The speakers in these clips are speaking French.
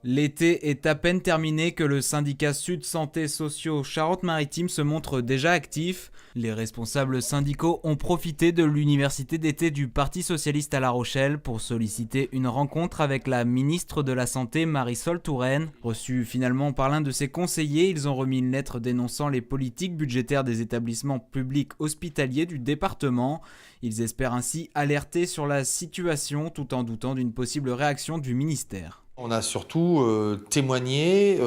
L'été est à peine terminé que le syndicat Sud Santé Sociaux Charente-Maritime se montre déjà actif. Les responsables syndicaux ont profité de l'université d'été du Parti socialiste à La Rochelle pour solliciter une rencontre avec la ministre de la Santé Marisol Touraine. Reçus finalement par l'un de ses conseillers, ils ont remis une lettre dénonçant les politiques budgétaires des établissements publics hospitaliers du département. Ils espèrent ainsi alerter sur la situation tout en doutant d'une possible réaction du ministère. On a surtout témoigné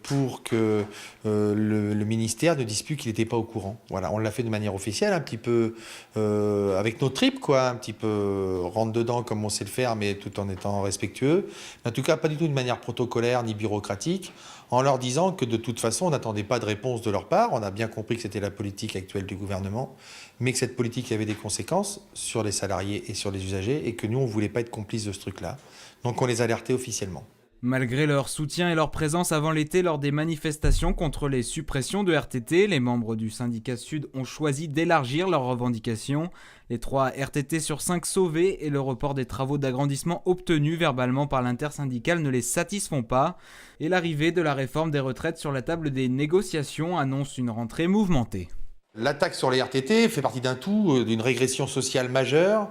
pour que le ministère ne dise plus qu'il n'était pas au courant. Voilà, on l'a fait de manière officielle, un petit peu avec nos tripes, quoi, un petit peu rentre dedans comme on sait le faire, mais tout en étant respectueux. En tout cas, pas du tout de manière protocolaire ni bureaucratique, en leur disant que de toute façon, on n'attendait pas de réponse de leur part. On a bien compris que c'était la politique actuelle du gouvernement, mais que cette politique avait des conséquences sur les salariés et sur les usagers, et que nous, on ne voulait pas être complices de ce truc-là. Donc on les alertait officiellement. Malgré leur soutien et leur présence avant l'été lors des manifestations contre les suppressions de RTT, les membres du syndicat Sud ont choisi d'élargir leurs revendications. Les 3 RTT sur 5 sauvés et le report des travaux d'agrandissement obtenus verbalement par l'intersyndicale ne les satisfont pas. Et l'arrivée de la réforme des retraites sur la table des négociations annonce une rentrée mouvementée. L'attaque sur les RTT fait partie d'un tout, d'une régression sociale majeure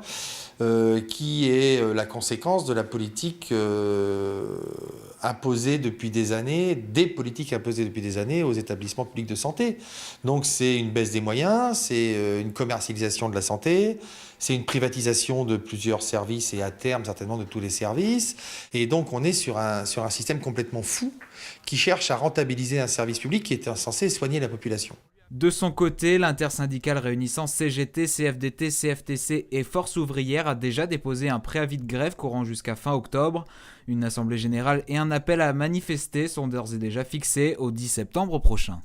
qui est la conséquence de la politique imposée depuis des années, des politiques imposées depuis des années aux établissements publics de santé. Donc c'est une baisse des moyens, c'est une commercialisation de la santé, c'est une privatisation de plusieurs services et à terme certainement de tous les services. Et donc on est sur un système complètement fou qui cherche à rentabiliser un service public qui était censé soigner la population. De son côté, l'intersyndicale réunissant CGT, CFDT, CFTC et Force ouvrière a déjà déposé un préavis de grève courant jusqu'à fin octobre. Une assemblée générale et un appel à manifester sont d'ores et déjà fixés au 10 septembre prochain.